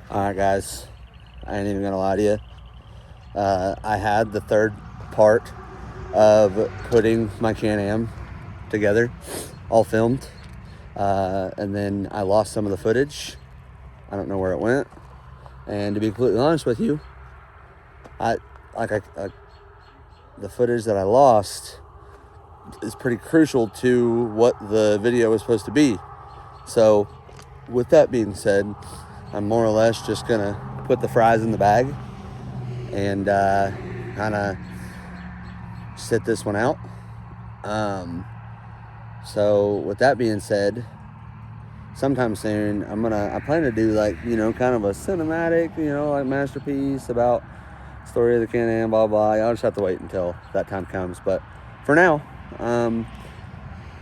Alright guys, I ain't even gonna lie to you. I had the third part of putting my Can-Am together, all filmed. And then I lost some of the footage. I don't know where it went. And to be completely honest with you, the footage that I lost is pretty crucial to what the video was supposed to be. So with that being said, I'm more or less just gonna put the fries in the bag and kind of sit this one out. So with that being said, sometime soon I plan to do like, kind of a cinematic, like masterpiece about story of the Can-Am, blah blah. I'll just have to wait until that time comes. But for now,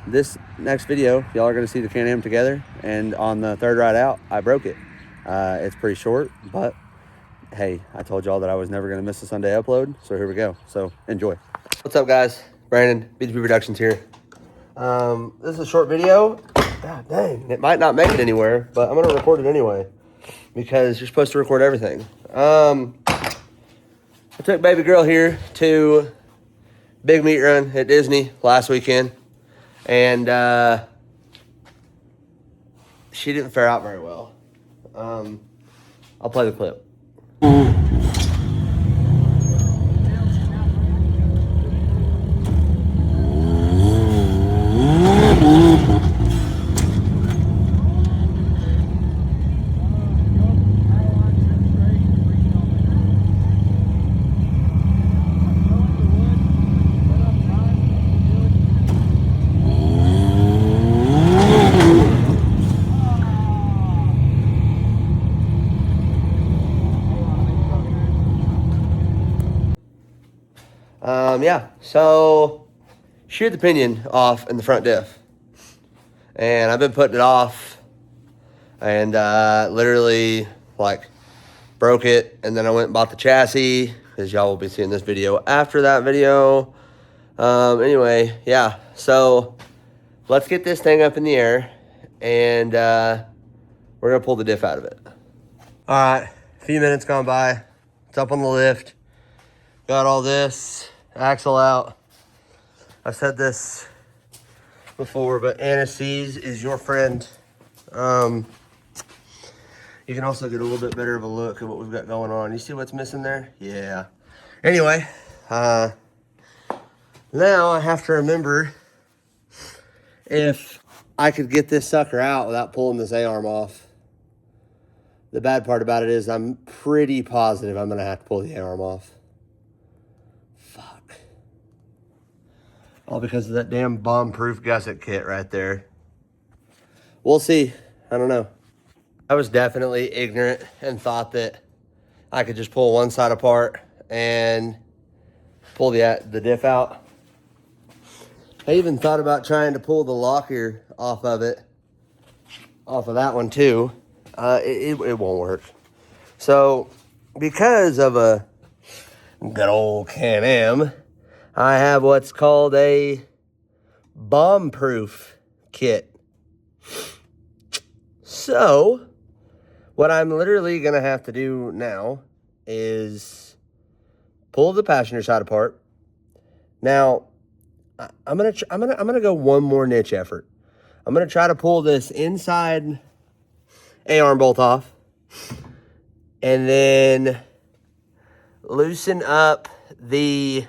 this next video, y'all are gonna see the Can-Am together, and on the third ride out, I broke it. It's pretty short, but hey, I told y'all that I was never gonna miss a Sunday upload, so here we go. So enjoy. What's up, guys? Brandon, Bgb.Productions here. This is a short video. God dang, it might not make it anywhere, but I'm gonna record it anyway because you're supposed to record everything. I took baby girl here to Big Meat Run at Disney last weekend, and she didn't fare out very well. I'll play the clip. Yeah, so she had the pinion off in the front diff, and I've been putting it off, and literally like broke it, and then I went and bought the chassis, because y'all will be seeing this video after that video. Anyway, yeah, so let's get this thing up in the air, and we're gonna pull the diff out of it. All right, a few minutes gone by. It's up on the lift. Got all this axle out. I've said this before, but anti-seize is your friend. You can also get a little bit better of a look at what we've got going on. You see what's missing there? Yeah. Anyway, now I have to remember if I could get this sucker out without pulling this A-arm off. The bad part about it is I'm pretty positive I'm gonna have to pull the A-arm off. Fuck. All because of that damn bomb-proof gusset kit right there. We'll see. I don't know. I was definitely ignorant and thought that I could just pull one side apart and pull the diff out. I even thought about trying to pull the locker off of that one too. It won't work. So because of a good old Can-Am, I have what's called a bomb-proof kit. So what I'm literally gonna have to do now is pull the passenger side apart. Now I'm gonna go one more niche effort. I'm gonna try to pull this inside A-arm bolt off, and then loosen up the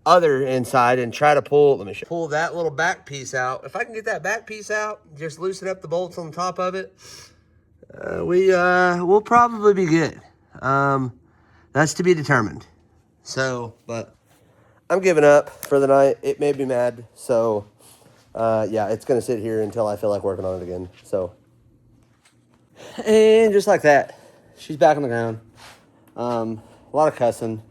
other inside and try to pull that little back piece out. If I can get that back piece out, just loosen up the bolts on the top of it, we'll probably be good. That's to be determined. So, but I'm giving up for the night. It made me mad. So, yeah, it's going to sit here until I feel like working on it again. So, and just like that, she's back on the ground. A lot of cussing.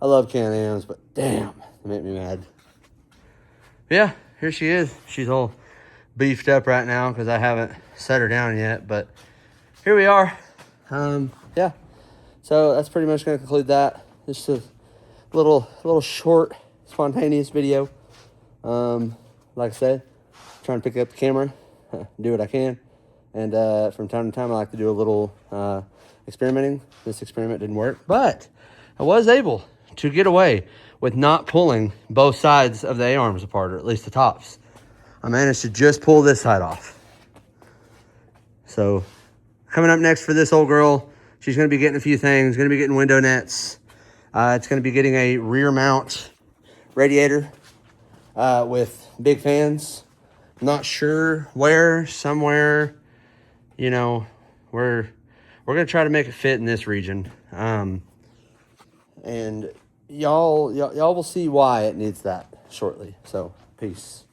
I love Can-Ams, but damn, it made me mad. Yeah, here she is. She's all beefed up right now because I haven't set her down yet, but here we are. Yeah, so that's pretty much going to conclude that. Just a little short, spontaneous video. Like I said, trying to pick up the camera do what I can. And from time to time, I like to do a little experimenting. This experiment didn't work, but I was able to get away with not pulling both sides of the A-arms apart, or at least the tops. I managed to just pull this side off. So coming up next for this old girl, she's going to be getting a few things. Going to be getting window nets. It's going to be getting a rear mount radiator with big fans. Not sure where, somewhere, you know, we're going to try to make it fit in this region. And y'all will see why it needs that shortly. So peace.